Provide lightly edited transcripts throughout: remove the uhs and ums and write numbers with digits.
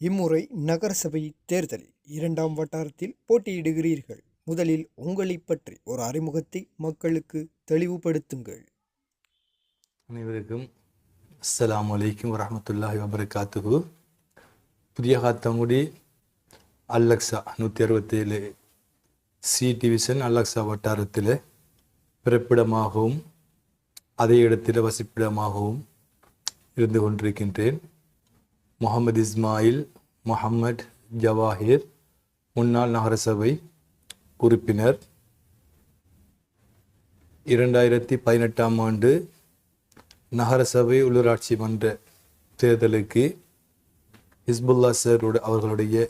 இம்முறை நகரசபை தேர்தலில் 2ஆம் வட்டாரத்தில் போட்டியிடுகிறீர்கள். முதலில் உங்களைப் பற்றி ஒரு அறிமுகத்தை மக்களுக்கு தெளிவுபடுத்துங்கள். அனைவருக்கும் அஸ்ஸலாமு அலைக்கும் வரஹ்மத்துல்லாஹி வபரகாத்துஹு. புதிய காத்தங்குடி அல்லக்ஸா 167 சி டிவிஷன் அல்லக்ஸா வட்டாரத்தில் பிறப்பிடமாகவும் அதே இடத்தில் வசிப்பிடமாகவும் இருந்து கொண்டிருக்கின்றேன். முகமது இஸ்மாயில் முகமது ஜவாஹிர், முன்னாள் நகரசபை உறுப்பினர். 2018ஆம் ஆண்டு நகரசபை உள்ளூராட்சி மன்ற தேர்தலுக்கு ஹிஸ்புல்லா சார் அவர்களுடைய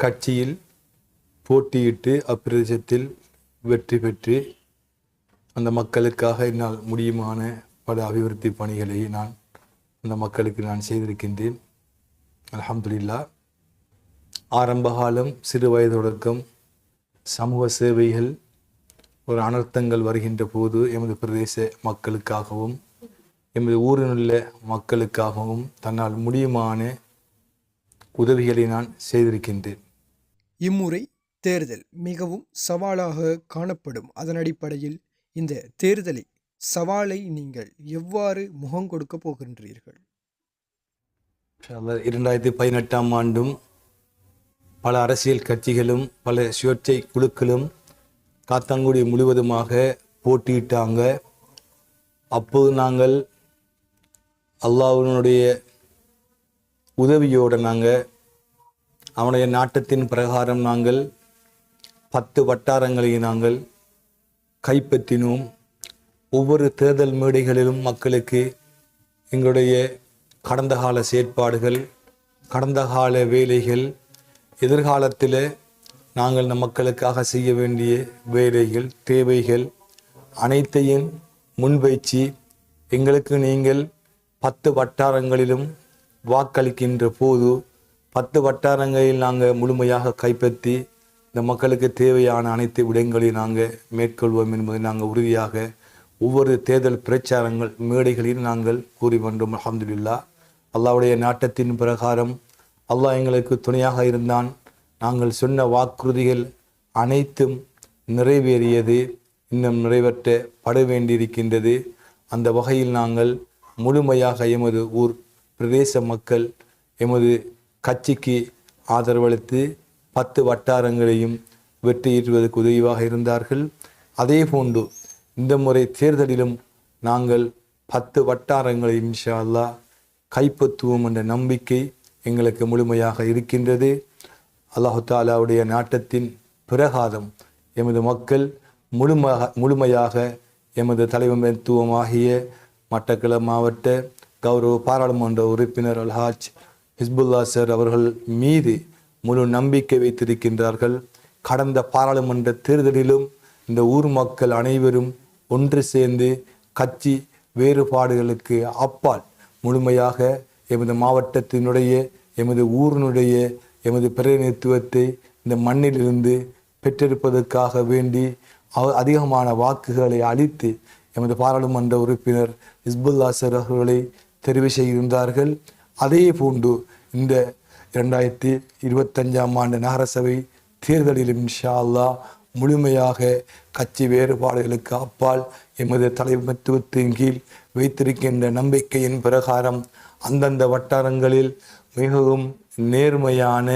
கட்சியில் போட்டியிட்டு அப்பிரதேசத்தில் வெற்றி பெற்று அந்த மக்களுக்காக என்னால் முடியுமான பல அபிவிருத்தி பணிகளை அந்த மக்களுக்கு நான் செய்திருக்கின்றேன். அல்ஹம்துலில்லாஹ். ஆரம்ப காலம் சிறு வயது தொடக்கம் சமூக சேவைகள், ஒரு அனர்த்தங்கள் வருகின்ற போது எமது பிரதேச மக்களுக்காகவும் எமது ஊரினுள்ள மக்களுக்காகவும் தன்னால் முடியுமான உதவிகளை நான் செய்திருக்கின்றேன். இம்முறை தேர்தல் மிகவும் சவாலாக காணப்படும். அதன் அடிப்படையில் இந்த தேர்தலை சவாலை நீங்கள் எவ்வாறு முகம் கொடுக்க போகின்றீர்கள்? 2018ஆம் ஆண்டும் பல அரசியல் கட்சிகளும் பல சுயேட்சை குழுக்களும் காத்தாங்குடி முழுவதுமாக போட்டியிட்டாங்க. அப்போது நாங்கள் அல்லாஹ்வினுடைய உதவியோடு அவனுடைய நாட்டத்தின் பிரகாரம் 10 வட்டாரங்களை கைப்பற்றினோம். ஒவ்வொரு தேர்தல் மேடைகளிலும் மக்களுக்கு எங்களுடைய கடந்த கால செயற்பாடுகள், கடந்த கால வேலைகள், எதிர்காலத்தில் நாங்கள் நம் மக்களுக்காக செய்ய வேண்டிய வேலைகள், தேவைகள் அனைத்தையும் முன்வைச்சு எங்களுக்கு நீங்கள் 10 வட்டாரங்களிலும் வாக்களிக்கின்ற போது 10 வட்டாரங்களில் நாங்கள் முழுமையாக கைப்பற்றி இந்த மக்களுக்கு தேவையான அனைத்து விடயங்களையும் மேற்கொள்வோம் என்பதை உறுதியாக ஒவ்வொரு தேர்தல் பிரச்சாரங்கள் மேடைகளில் கூறி வந்தோம். அல்ஹம்துலில்லாஹ். அல்லாஹ்வுடைய நாட்டத்தின் பிரகாரம் அல்லாஹ் எங்களுக்கு துணையாக இருந்தான். நாங்கள் சொன்ன வாக்குறுதிகள் அனைத்தும் நிறைவேறியது, இன்னும் நிறைவேற்றப்பட வேண்டியிருக்கின்றது. அந்த வகையில் முழுமையாக எமது ஊர் பிரதேச மக்கள் எமது கட்சிக்கு ஆதரவளித்து 10 வட்டாரங்களையும் வெற்றியேற்றுவதற்கு உதவியாக இருந்தார்கள். அதே போன்று இந்த முறை தேர்தலிலும் 10 வட்டாரங்களை இன்ஷா அல்லாஹ் கைப்பற்றுவோம் என்ற நம்பிக்கை எங்களுக்கு முழுமையாக இருக்கின்றது. அல்லாஹு தாலாவுடைய நாட்டத்தின் பிரகாரம் எமது மக்கள் முழுமையாக எமது தலைமைத்துவமாகிய மட்டக்களப்பு மாவட்ட கௌரவ பாராளுமன்ற உறுப்பினர் அல்ஹாஜ் ஹிஸ்புல்லா சார் அவர்கள் மீது முழு நம்பிக்கை வைத்திருக்கின்றார்கள். கடந்த பாராளுமன்ற தேர்தலிலும் இந்த ஊர் மக்கள் அனைவரும் ஒன்று சேர்ந்து கட்சி வேறுபாடுகளுக்கு அப்பால் முழுமையாக எமது மாவட்டத்தினுடைய, எமது ஊரினுடைய, எமது பிரதிநிதித்துவத்தை இந்த மண்ணிலிருந்து பெற்றெடுப்பதற்காக வேண்டி அதிகமான வாக்குகளை அளித்து எமது பாராளுமன்ற உறுப்பினர் ஹிஸ்புல்லா சார் அவர்களை தெரிவு செய்திருந்தார்கள். அதே போன்று இந்த 2025ஆம் ஆண்டு நகரசபை தேர்தலிலும் இன்ஷா அல்லாஹ் முழுமையாக கட்சி வேறுபாடுகளுக்கு அப்பால் எமது தலைமைத்துவத்தின் கீழ் வைத்திருக்கின்ற நம்பிக்கையின் பிரகாரம் அந்தந்த வட்டாரங்களில் மிகவும் நேர்மையான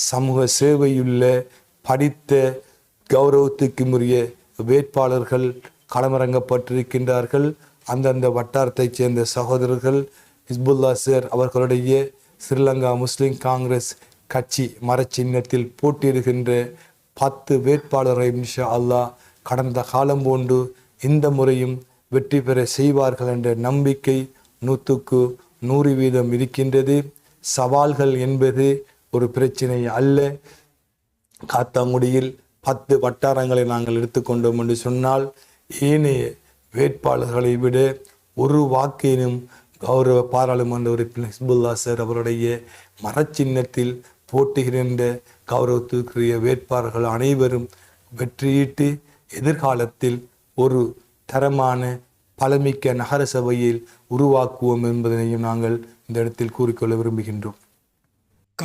சமூக சேவையுள்ள படித்த கௌரவத்துக்கு உரிய வேட்பாளர்கள் களமிறங்கப்பட்டிருக்கின்றார்கள். அந்தந்த வட்டாரத்தைச் சேர்ந்த சகோதரர்கள் ஹிஸ்புல்லா சார் அவர்களுடைய ஸ்ரீலங்கா முஸ்லிம் காங்கிரஸ் கட்சி மரச்சின்னத்தில் போட்டியிடுகின்ற 10 வேட்பாளரை இன்ஷா அல்லாஹ் கடந்த காலம் போன்று இந்த முறையும் வெற்றி பெற செய்வார்கள் என்ற நம்பிக்கை 100க்கு 100% இருக்கின்றது. சவால்கள் என்பது ஒரு பிரச்சனை அல்ல. காத்தாங்குடியில் 10 வட்டாரங்களை எடுத்துக்கொண்டோம் என்று சொன்னால் ஏனைய வேட்பாளர்களை விட ஒரு வாக்கினும் கௌரவ பாராளுமன்ற உறுப்பினர் ஹிஸ்புல்லா சார் அவருடைய மரச்சின்னத்தில் போட்டியிடுகின்ற கௌரவத்துக்குரிய வேட்பாளர்கள் அனைவரும் வெற்றியீட்டு எதிர்காலத்தில் ஒரு தரமான பலமிக்க நகர சபையில் உருவாக்குவோம் என்பதனையும் நாங்கள் இந்த இடத்தில் கூறிக்கொள்ள விரும்புகின்றோம்.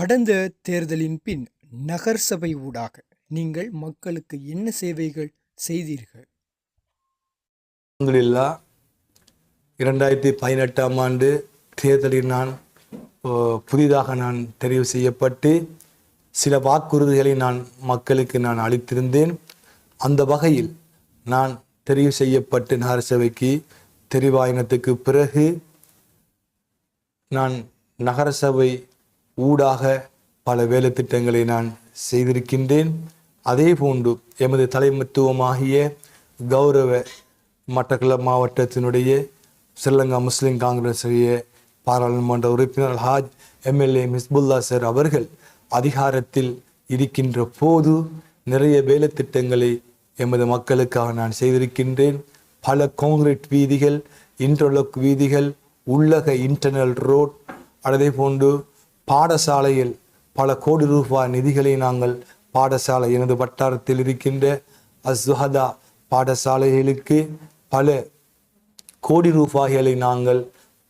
கடந்த தேர்தலின் பின் நகர் சபை ஊடாக நீங்கள் மக்களுக்கு என்ன சேவைகள் செய்தீர்கள்? அல்ஹம்துலில்லா 2018ஆம் ஆண்டு தேர்தலில் நான் புதிதாக தெரிவு செய்யப்பட்டு சில வாக்குறுதிகளை மக்களுக்கு அளித்திருந்தேன். அந்த வகையில் நான் தெரிவு செய்யப்பட்டு நகரசபைக்கு தெரிவாயினத்துக்கு பிறகு நான் நகரசபை ஊடாக பல வேலை திட்டங்களை நான் செய்திருக்கின்றேன். அதே போன்று எமது தலைமைத்துவமாகிய கௌரவ மட்டக்களப்பு மாவட்டத்தினுடைய ஸ்ரீலங்கா முஸ்லிம் காங்கிரஸுடைய பாராளுமன்ற உறுப்பினர் ஹாஜ் எம்எல்ஏ ஹிஸ்புல்லா சார் அவர்கள் அதிகாரத்தில் இருக்கின்ற போது நிறைய வேலை திட்டங்களை எமது மக்களுக்காக நான் செய்திருக்கின்றேன். பல கான்கிரீட் வீதிகள், இன்டர்லாக் வீதிகள், உள்ளக இன்டர்னல் ரோட், அதே போன்று பாடசாலையில் பல கோடி ரூபாய் நிதிகளை நாங்கள் பாடசாலை எனது வட்டாரத்தில் இருக்கின்ற அஸ்ஹதா பாடசாலைகளுக்கு பல கோடி ரூபாய்களை நாங்கள்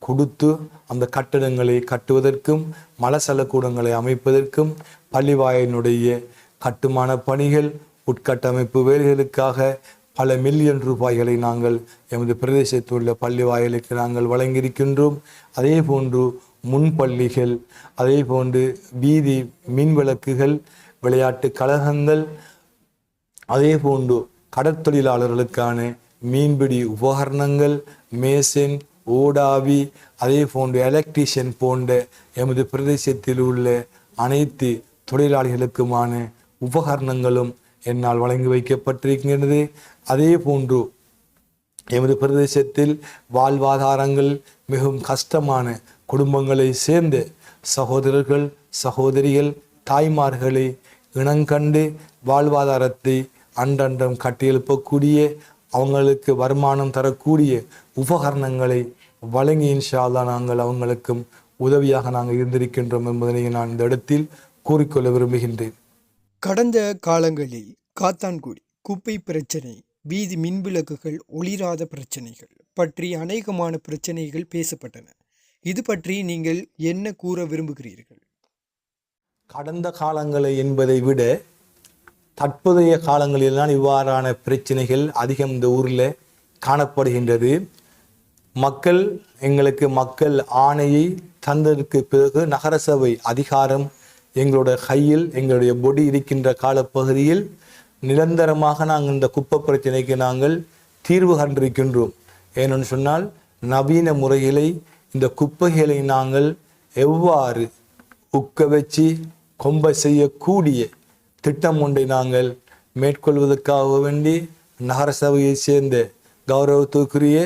கொடுத்து அந்த கட்டடங்களை கட்டுவதற்கும் மலசலக்கூடங்களை அமைப்பதற்கும் பள்ளிவாயினுடைய கட்டுமான பணிகள் உட்கட்டமைப்பு வேலைகளுக்காக பல மில்லியன் ரூபாய்களை நாங்கள் எமது பிரதேசத்தில் உள்ள பள்ளிவாயலுக்கு நாங்கள் வழங்கியிருக்கின்றோம். அதே போன்று முன்பள்ளிகள், அதே போன்று வீதி மின்விளக்குகள், விளையாட்டு கழகங்கள், அதே போன்று கடற்தொழிலாளர்களுக்கான மீன்பிடி உபகரணங்கள், மேசன், ஓடாவி, அதே போன்று எலக்ட்ரீஷியன் போன்ற எமது பிரதேசத்தில் உள்ள அனைத்து தொழிலாளிகளுக்குமான உபகரணங்களும் என்னால் வழங்கி வைக்கப்பட்டிருக்கின்றது. அதே போன்று எமது பிரதேசத்தில் வாழ்வாதாரங்கள் மிகவும் கஷ்டமான குடும்பங்களை சேர்ந்த சகோதரர்கள், சகோதரிகள், தாய்மார்களை இனங்கண்டு வாழ்வாதாரத்தை அன்றன்றம் கட்டியெழுப்பக்கூடிய, அவங்களுக்கு வருமானம் தரக்கூடிய உபகரணங்களை வழங்கி இன்ஷா அல்லாஹ் நாங்கள் அவங்களுக்கும் உதவியாக நாங்கள் இருந்திருக்கின்றோம் என்பதனை நான் இந்த இடத்தில் கூறிக்கொள்ள விரும்புகின்றேன். கடந்த காலங்களில் காத்தான்குடி குப்பை பிரச்சனை, வீதி மின்விளக்குகள், ஒளிராத பிரச்சனைகள் பற்றி அநேகமான பிரச்சனைகள் பேசப்பட்டன. இது பற்றி நீங்கள் என்ன கூற விரும்புகிறீர்கள்? கடந்த காலங்களை என்பதை விட தற்போதைய காலங்களில்தான் இவ்வாறான பிரச்சனைகள் அதிகம் இந்த ஊரில் காணப்படுகின்றது. எங்களுக்கு மக்கள் ஆணையை தந்ததற்கு பிறகு நகரசபை அதிகாரம் எங்களுடைய கையில், எங்களுடைய பொடி இருக்கின்ற காலப்பகுதியில் நிரந்தரமாக நாங்கள் இந்த குப்பை பிரச்சனைக்கு நாங்கள் தீர்வு கண்டிருக்கின்றோம். ஏனென்று சொன்னால் நவீன முறைகளை இந்த குப்பைகளை நாங்கள் எவ்வாறு உக்க வச்சு கொம்ப செய்யக்கூடிய திட்டம் ஒன்றை நாங்கள் மேற்கொள்வதற்காக வேண்டி நகரசபையை சேர்ந்த கௌரவத்துக்குரிய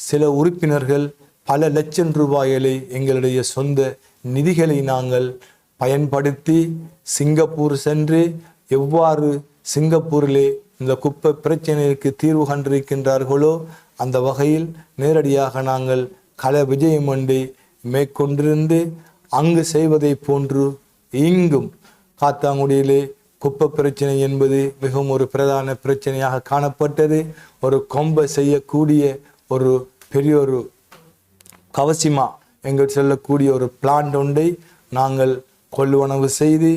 சில உறுப்பினர்கள் பல லட்சம் ரூபாய்களை எங்களுடைய சொந்த நிதிகளை நாங்கள் பயன்படுத்தி சிங்கப்பூர் சென்று எவ்வாறு சிங்கப்பூரிலே இந்த குப்பை பிரச்சனைக்கு தீர்வு கண்டிருக்கின்றார்களோ அந்த வகையில் நேரடியாக நாங்கள் கள விஜயம் ஒன்றை மேற்கொண்டிருந்து அங்கு செய்வதை போன்று இங்கும் காத்தாங்குடியிலே குப்பை பிரச்சனை என்பது மிகவும் ஒரு பிரதான பிரச்சனையாக காணப்பட்டது. ஒரு கொம்பை செய்யக்கூடிய ஒரு பெரிய ஒரு கவசிமா எங்கள் செல்லக்கூடிய ஒரு பிளான்ட் ஒன்றை நாங்கள் கொள்வனவு செய்து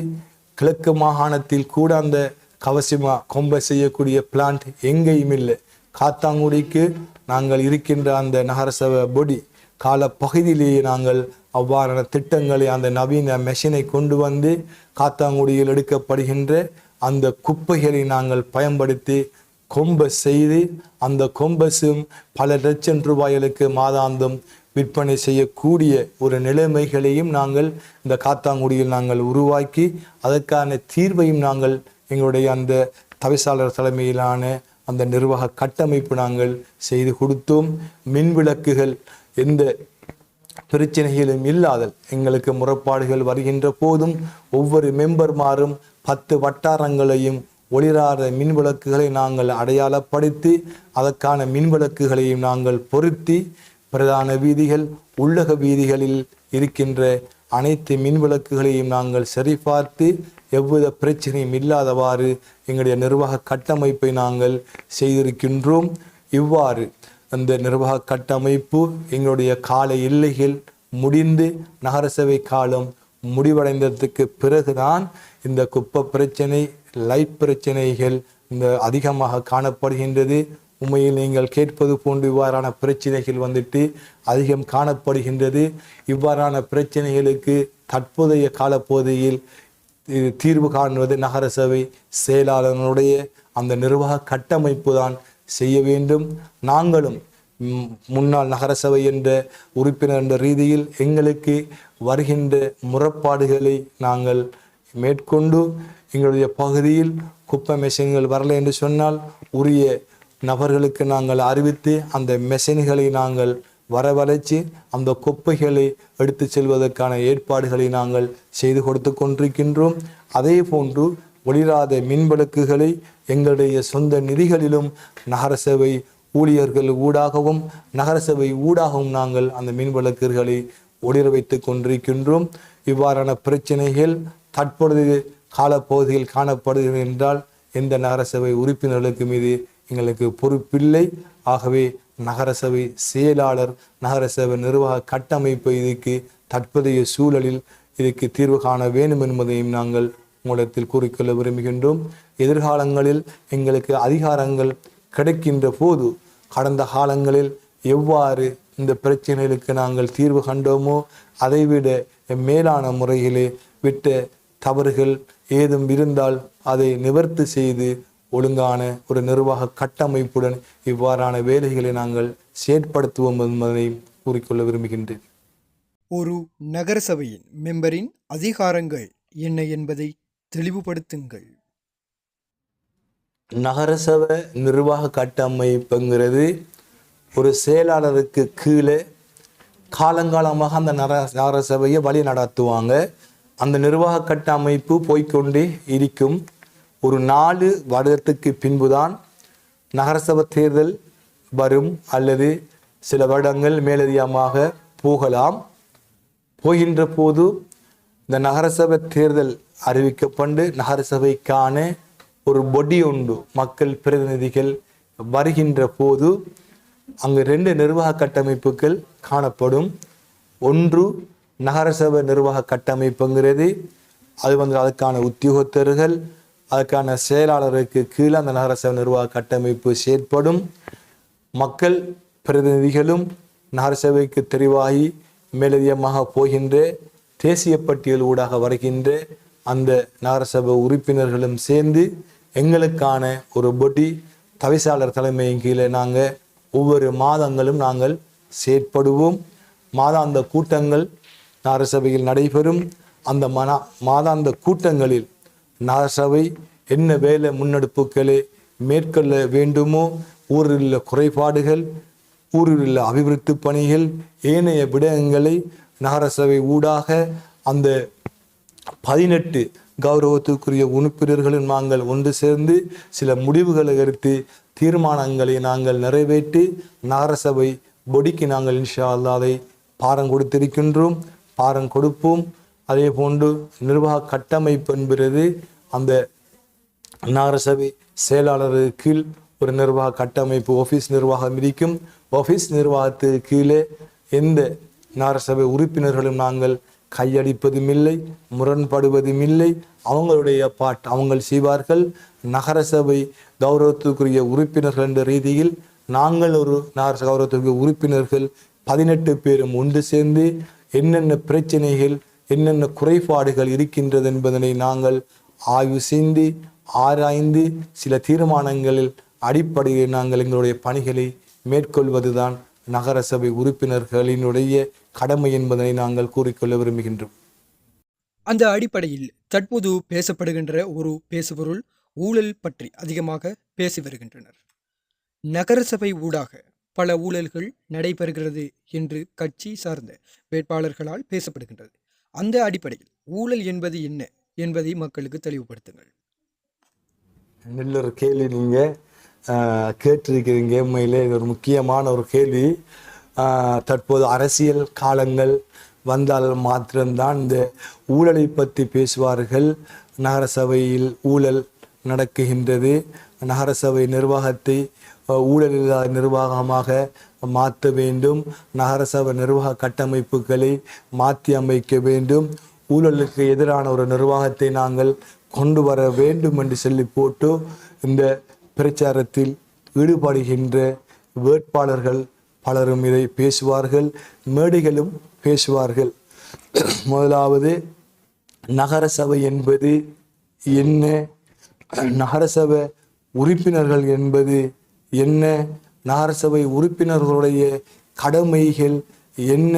கிழக்கு மாகாணத்தில் கூட அந்த கவசிமா கொம்பை செய்யக்கூடிய பிளான்ட் எங்கேயும் இல்லை. காத்தாங்குடிக்கு நாங்கள் இருக்கின்ற அந்த நகரசபை பொடி கால பகுதியிலேயே நாங்கள் அவ்வாறான திட்டங்களை அந்த நவீன மெஷினை கொண்டு வந்து காத்தாங்குடியில் எடுக்கப்படுகின்ற அந்த குப்பைகளை நாங்கள் பயன்படுத்தி கொம்பை செய்து அந்த கொம்பஸும் பல லட்சம் ரூபாய்களுக்கு மாதாந்தம் விற்பனை செய்யக்கூடிய ஒரு நிலைமைகளையும் நாங்கள் இந்த காத்தாங்குடியில் நாங்கள் உருவாக்கி அதற்கான தீர்வையும் நாங்கள் எங்களுடைய அந்த தவிசாளர் தலைமையிலான அந்த நிர்வாக கட்டமைப்பு நாங்கள் செய்து கொடுத்தோம். மின்விளக்குகள் எந்த பிரச்சனைகளும் இல்லாதல் எங்களுக்கு முறைப்பாடுகள் வருகின்ற போதும் ஒவ்வொரு மெம்பர்மாரும் 10 வட்டாரங்களையும் ஒளிராத மின்விளக்குகளை நாங்கள் அடையாளப்படுத்தி அதற்கான மின்விளக்குகளையும் நாங்கள் பொருத்தி பிரதான வீதிகள், உள்ளக வீதிகளில் இருக்கின்ற அனைத்து மின்விளக்குகளையும் நாங்கள் சரிபார்த்து எவ்வித பிரச்சனையும் இல்லாதவாறு எங்களுடைய நிர்வாக கட்டமைப்பை நாங்கள் செய்திருக்கின்றோம். இவ்வாறு அந்த நிர்வாக கட்டமைப்பு எங்களுடைய கால எல்லைகள் முடிந்து நகரசபை காலம் முடிவடைந்ததுக்கு பிறகுதான் இந்த குப்பை பிரச்சனை, லைட் பிரச்சனைகள் இந்த அதிகமாக காணப்படுகின்றது. உண்மையில் நீங்கள் கேட்பது போன்று இவ்வாறான பிரச்சனைகள் அதிகம் காணப்படுகின்றது. இவ்வாறான பிரச்சனைகளுக்கு தற்போதைய காலப்பகுதியில் தீர்வு காணுவது நகர சபை செயலாளர்களுடைய அந்த நிர்வாக கட்டமைப்பு தான் செய்ய வேண்டும். நாங்களும் முன்னாள் நகரசபை என்ற உறுப்பினர் என்ற ரீதியில் எங்களுக்கு வருகின்ற முறைப்பாடுகளை நாங்கள் மேற்கொண்டு எங்களுடைய பகுதியில் குப்பை மெஷின்கள் வரலை என்று சொன்னால் உரிய நபர்களுக்கு நாங்கள் அறிவித்து அந்த மெஷின்களை நாங்கள் வரவழைச்சு அந்த குப்பைகளை எடுத்து செல்வதற்கான ஏற்பாடுகளை நாங்கள் செய்து கொடுத்து கொண்டிருக்கின்றோம். அதே போன்று ஒளிராத மின்விளக்குகளை எங்களுடைய சொந்த நிதிகளிலும் நகரசபை ஊழியர்கள் ஊடாகவும் நகரசபை ஊடாகவும் நாங்கள் அந்த மின்விளக்குகளை ஒளிர வைத்து கொண்டிருக்கின்றோம். இவ்வாறான பிரச்சனைகள் தற்பொழுது காலப்பகுதியில் காணப்படுகிறது என்றால் எந்த நகரசபை உறுப்பினர்களுக்கு மீது எங்களுக்கு பொறுப்பில்லை. ஆகவே நகரசபை செயலாளர், நகரசபை நிர்வாக கட்டமைப்பு இதுக்கு தற்போதைய சூழலில் இதுக்கு தீர்வு காண வேண்டும் என்பதையும் நாங்கள் உங்களிடத்தில் கூறிக்கொள்ள விரும்புகின்றோம். எதிர்காலங்களில் எங்களுக்கு அதிகாரங்கள் கிடைக்கின்ற போது கடந்த காலங்களில் எவ்வாறு இந்த பிரச்சனைகளுக்கு நாங்கள் தீர்வு கண்டோமோ அதைவிட மேலான முறையிலே விட்ட தவறுகள் ஏதும் இருந்தால் அதை நிவர்த்தி செய்து ஒழுங்கான ஒரு நிர்வாக கட்டமைப்புடன் இவ்வாறான வேலைகளை நாங்கள் செயற்படுத்துவோம் என்பதை கூறிக்கொள்ள விரும்புகின்றேன். ஒரு நகரசபையின் மெம்பரின் அதிகாரங்கள் என்ன என்பதை தெளிவுபடுத்துங்கள். நகரசபை நிர்வாக கட்டமைப்புங்கிறது ஒரு செயலாளருக்கு கீழே காலங்காலமாக அந்த நகரசபையை வழி நடத்துவாங்க. அந்த நிர்வாக கட்டமைப்பு போய்கொண்டே இருக்கும். ஒரு 4 வருடத்துக்கு பின்புதான் நகரசபை தேர்தல் வரும் அல்லது சில வருடங்கள் மேலதிகமாக போகலாம். போகின்ற போது இந்த நகரசபை தேர்தல் அறிவிக்கப்பட்டு நகரசபைக்கான ஒரு பொடி உண்டு, மக்கள் பிரதிநிதிகள் வருகின்ற போது அங்கு 2 நிர்வாக கட்டமைப்புகள் காணப்படும். ஒன்று நகரசபை நிர்வாக கட்டமைப்புங்கிறது அது அதுக்கான உத்தியோகத்தர்கள், அதுக்கான செயலாளருக்கு கீழே அந்த நகரசபை நிர்வாக கட்டமைப்பு செயற்படும். மக்கள் பிரதிநிதிகளும் நகரசபைக்கு தெரிவாகி மேலதிகமாக போகின்ற தேசிய பட்டியல் ஊடாக வருகின்ற அந்த நகரசபை உறுப்பினர்களும் சேர்ந்து எங்களுக்கான ஒரு பொடி தவிசாளர் தலைமையின் கீழே நாங்கள் ஒவ்வொரு மாதங்களும் நாங்கள் செயற்படுவோம். மாதாந்த கூட்டங்கள் நகரசபையில் நடைபெறும். அந்த மாதாந்த கூட்டங்களில் நகரசபை என்ன வேலை முன்னெடுப்புகளை மேற்கொள்ள வேண்டுமோ, ஊரில் உள்ள குறைபாடுகள், ஊரில் உள்ள அபிவிருத்தி பணிகள், ஏனைய விடயங்களை நகரசபை ஊடாக அந்த 18 கௌரவத்துக்குரிய உறுப்பினர்களும் நாங்கள் ஒன்று சேர்ந்து சில முடிவுகளை எடுத்து தீர்மானங்களை நாங்கள் நிறைவேற்றி நகரசபை பொடிக்கு நாங்கள் இன்ஷா அல்லாஹ் அதை பாரம் கொடுத்திருக்கின்றோம், பாரம் கொடுப்போம். அதே போன்று நிர்வாக கட்டமைப்பு என்பது அந்த நகரசபை செயலாளருக்கு கீழ் ஒரு நிர்வாக கட்டமைப்பு ஆஃபீஸ் நிர்வாகம் இருக்கும். ஆஃபீஸ் நிர்வாகத்துக்கு கீழே எந்த நகரசபை உறுப்பினர்களும் நாங்கள் கையடிப்பதும் இல்லை, முரண்படுவதும் இல்லை. அவங்களுடைய அவங்க செய்வார்கள். நகரசபை கௌரவத்துக்குரிய உறுப்பினர்கள் என்ற ரீதியில் நாங்கள் ஒரு நகரசபை கௌரவத்துக்குரிய உறுப்பினர்கள் 18 பேரும் ஒன்று சேர்ந்து என்னென்ன பிரச்சனைகள், என்னென்ன குறைபாடுகள் இருக்கின்றது என்பதனை நாங்கள் ஆய்வு செய்து ஆராய்ந்து சில தீர்மானங்களில் அடிப்படையில் நாங்கள் எங்களுடைய பணிகளை மேற்கொள்வதுதான் நகரசபை உறுப்பினர்களினுடைய கடமை என்பதனை நாங்கள் கூறிக்கொள்ள விரும்புகின்றோம். அந்த அடிப்படையில் தற்போது பேசப்படுகின்ற ஒரு பேசுபொருள் ஊழல் பற்றி அதிகமாக பேசி வருகின்றனர். நகரசபை ஊடாக பல ஊழல்கள் நடைபெறுகிறது என்று கட்சி சார்ந்த வேட்பாளர்களால் பேசப்படுகின்றது. அந்த அடிப்படையில் ஊழல் என்பது என்ன என்பதை மக்களுக்கு தெளிவுபடுத்துங்கள். நல்ல ஒரு கேள்வி நீங்கள் கேட்டிருக்கிறீங்க. உண்மையிலே இது ஒரு முக்கியமான ஒரு கேள்வி. தற்போது அரசியல் காலங்கள் வந்தால் மாத்திரம்தான் இந்த ஊழலை பற்றி பேசுவார்கள். நகரசபையில் ஊழல் நடக்குகின்றது, நகரசபை நிர்வாகத்தை ஊழலில்லாத நிர்வாகமாக மாற்ற வேண்டும், நகரசபை நிர்வாக கட்டமைப்புகளை மாற்றி அமைக்க வேண்டும், ஊழலுக்கு எதிரான ஒரு நிர்வாகத்தை நாங்கள் கொண்டு வர வேண்டும் என்று சொல்லி போட்டு இந்த பிரச்சாரத்தில் ஈடுபடுகின்ற வேட்பாளர்கள் பலரும் இதை பேசுவார்கள், மேடைகளும் பேசுவார்கள். முதலாவது, நகரசபை என்பது என்ன, நகரசபை உறுப்பினர்கள் என்பது என்ன, நகரசபை உறுப்பினர்களுடைய கடமைகள் என்ன,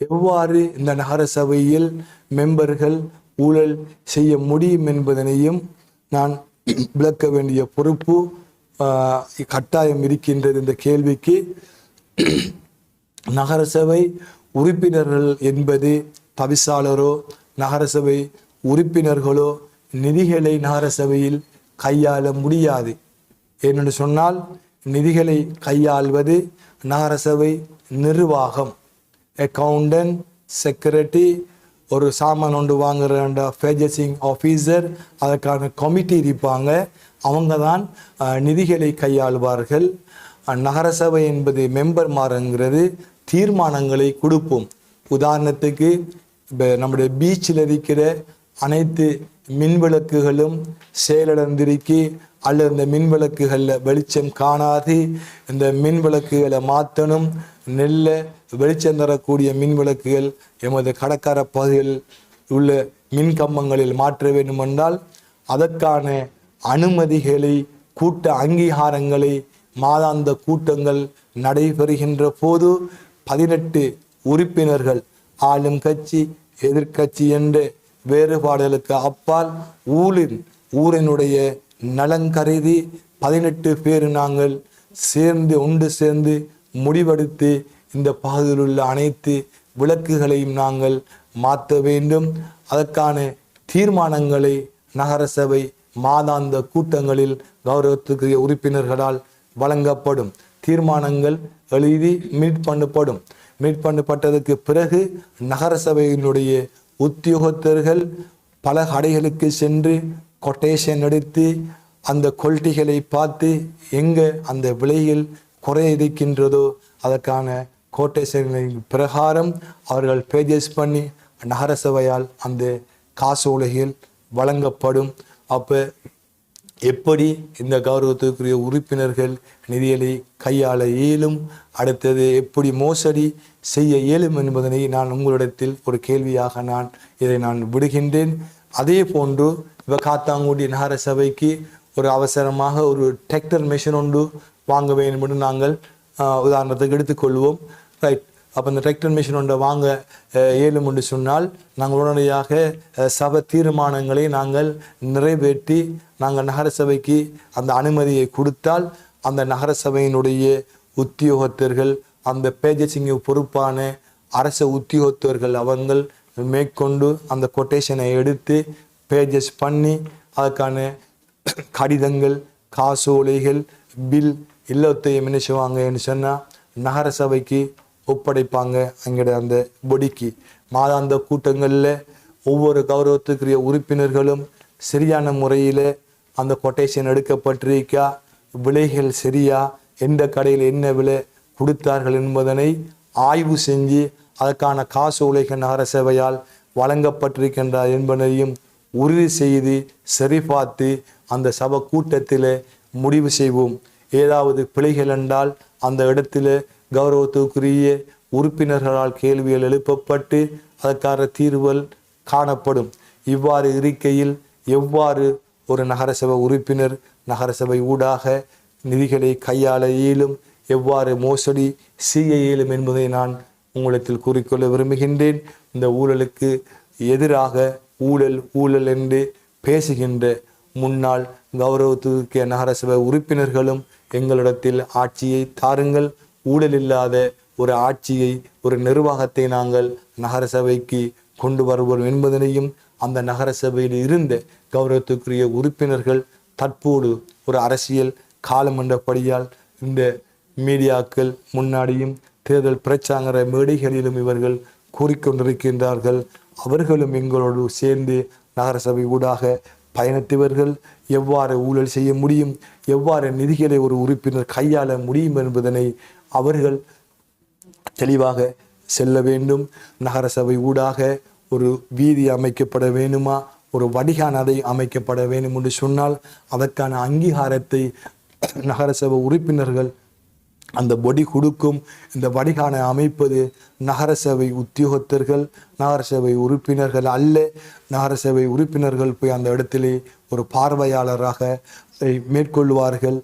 எவ்வாறு இந்த நகரசபையில் மெம்பர்கள் ஊழல் செய்ய முடியும் என்பதனையும் நான் விளக்க வேண்டிய பொறுப்பு கட்டாயம் இருக்கின்றது. இந்த கேள்விக்கு நகரசபை உறுப்பினர்கள் என்பது தவிசாளரோ நகரசபை உறுப்பினர்களோ நிதிகளை நகரசபையில் கையாள முடியாது. ஏனென்று சொன்னால் நிதிகளை கையாள்வது நகரசபை நிர்வாகம், அக்கவுண்டன்ட், செக்ரட்டரி, ஒரு சாமான் ஒன்று வாங்குற பர்ச்சேசிங் ஆஃபீஸர், அதற்கான கமிட்டி இருப்பாங்க, அவங்க தான் நிதிகளை கையாளுவார்கள். நகரசபை என்பது மெம்பர் மாறுங்கிறது தீர்மானங்களை கொடுப்போம். உதாரணத்துக்கு இப்போ நம்முடைய பீச்சில் இருக்கிற அனைத்து மின்விளக்குகளும் செயலிழந்திருக்கி அல்லது இந்த மின்விளக்குகளில் வெளிச்சம் காணாது, இந்த மின்விளக்குகளை மாற்றணும், நெல்ல வெளிச்சம் தரக்கூடிய மின்விளக்குகள் எமது கடற்கர பகுதியில் உள்ள மின் கம்பங்களில் மாற்ற வேண்டும் என்றால் அதற்கான அனுமதிகளை, கூட்ட அங்கீகாரங்களை மாதாந்த கூட்டங்கள் நடைபெறுகின்ற போது 18 உறுப்பினர்கள், ஆளும் கட்சி எதிர்கட்சி என்ற வேறுபாடுகளுக்கு அப்பால் ஊரினுடைய நலங்கருதி 18 பேர் நாங்கள் ஒன்று சேர்ந்து முடிவெடுத்து இந்த பகுதியில் உள்ள அனைத்து விளக்குகளையும் நாங்கள் மாற்ற வேண்டும். அதற்கான தீர்மானங்களை நகரசபை மாதாந்த கூட்டங்களில் கௌரவத்துக்குரிய உறுப்பினர்களால் வழங்கப்படும். தீர்மானங்கள் எழுதி மீட் பண்ணப்பட்டதற்கு பிறகு நகரசபையினுடைய உத்தியோகத்தர்கள் பல கடைகளுக்கு சென்று கொட்டேஷன் எடுத்து அந்த கொள்கைகளை பார்த்து எங்கே அந்த விலையில் குறை இருக்கின்றதோ அதற்கான கோட்டேஷனின் பிரகாரம் அவர்கள் பேஜஸ் பண்ணி நகரசபையால் அந்த காசோலைகள் வழங்கப்படும். அப்போ எப்படி இந்த கௌரவத்துக்குரிய உறுப்பினர்கள் நிதிகளை கையாள இயலும், அடுத்தது எப்படி மோசடி செய்ய இயலும் என்பதனை நான் உங்களிடத்தில் ஒரு கேள்வியாக இதை நான் விடுகின்றேன். அதே போன்று இப்போ காத்தாங்குடி நகர சபைக்கு ஒரு அவசரமாக ஒரு டிராக்டர் மிஷின் ஒன்று வாங்க வேண்டும் என்று நாங்கள் உதாரணத்துக்கு எடுத்துக்கொள்வோம். ரைட், அப்போ இந்த டிராக்டர் மிஷின் ஒன்றை வாங்க இயலும் என்று சொன்னால் நாங்கள் உடனடியாக சபை தீர்மானங்களை நாங்கள் நிறைவேற்றி நாங்கள் நகரசபைக்கு அந்த அனுமதியை கொடுத்தால் அந்த நகரசபையினுடைய உத்தியோகத்தர்கள், அந்த பேஜசிங்கு பொறுப்பான அரச உத்தியோகத்தர்கள் அவங்கள் மேற்கொண்டு அந்த கொட்டேஷனை எடுத்து பேஜஸ் பண்ணி அதுக்கான கடிதங்கள், காசோலைகள், பில் எல்லாத்தையும் என்ன செய்வாங்கன்னு சொன்னால் நகரசபைக்கு ஒப்படைப்பாங்க. அங்கே அந்த பொடிக்கு மாதாந்த கூட்டங்களில் ஒவ்வொரு கௌரவத்துக்குரிய உறுப்பினர்களும் சரியான முறையில் அந்த கொட்டேஷன் எடுக்கப்பட்டிருக்கா, விலைகள் சரியா, எந்த கடையில் என்ன விலை கொடுத்தார்கள் என்பதனை ஆய்வு செஞ்சு அதற்கான காசோலைகள் நகரசபையால் வழங்கப்பட்டிருக்கின்றார் என்பதையும் உறுதி செய்து சரிபார்த்து அந்த சபை கூட்டத்தில் முடிவு செய்வோம். ஏதாவது பிழைகள் என்றால் அந்த இடத்துல கௌரவத்துக்குரிய உறுப்பினர்களால் கேள்விகள் எழுப்பப்பட்டு அதற்கான தீர்வுகள் காணப்படும். இவ்வாறு இருக்கையில் எவ்வாறு ஒரு நகரசபை உறுப்பினர் நகரசபை ஊடாக நிதிகளை கையாள இயலும், எவ்வாறு மோசடி செய்ய இயலும் என்பதை நான் உங்களிடத்தில் கூறிக்கொள்ள விரும்புகின்றேன். இந்த ஊழலுக்கு எதிராக ஊழல் என்று பேசுகின்ற முன்னாள் கௌரவத்துக்கு நகரசபை உறுப்பினர்களும் எங்களிடத்தில் ஆட்சியை தாருங்கள், ஊழல் இல்லாத ஒரு ஆட்சியை, ஒரு நிர்வாகத்தை நாங்கள் நகரசபைக்கு கொண்டு வருவோம் என்பதனையும் அந்த நகரசபையில் இருந்த கௌரவத்துக்குரிய உறுப்பினர்கள் தற்போது ஒரு அரசியல் காலம் என்றபடியால் இந்த மீடியாக்கள் முன்னாடியும் தேர்தல் பிரச்சார மேடைகளிலும் இவர்கள் கூறிக்கொண்டிருக்கின்றார்கள். அவர்களும் எங்களோடு சேர்ந்து நகரசபை ஊடாக பயணித்தவர்கள் எவ்வாறு ஊழல் செய்ய முடியும், எவ்வாறு நிதிகளை ஒரு உறுப்பினர் கையாள முடியும் என்பதனை அவர்கள் தெளிவாக செல்ல வேண்டும். நகரசபை ஊடாக ஒரு வீதி அமைக்கப்பட வேணுமா, ஒரு வடிகான் அதை அமைக்கப்பட வேண்டும் என்று சொன்னால் அதற்கான அங்கீகாரத்தை நகரசபை உறுப்பினர்கள் அந்த பொடி கொடுக்கும். இந்த வடிகானை அமைப்பது நகரசபை உத்தியோகத்தர்கள், நகரசபை உறுப்பினர்கள் அல்ல. நகரசபை உறுப்பினர்கள் போய் அந்த இடத்திலே ஒரு பார்வையாளராக மேற்கொள்வார்கள்.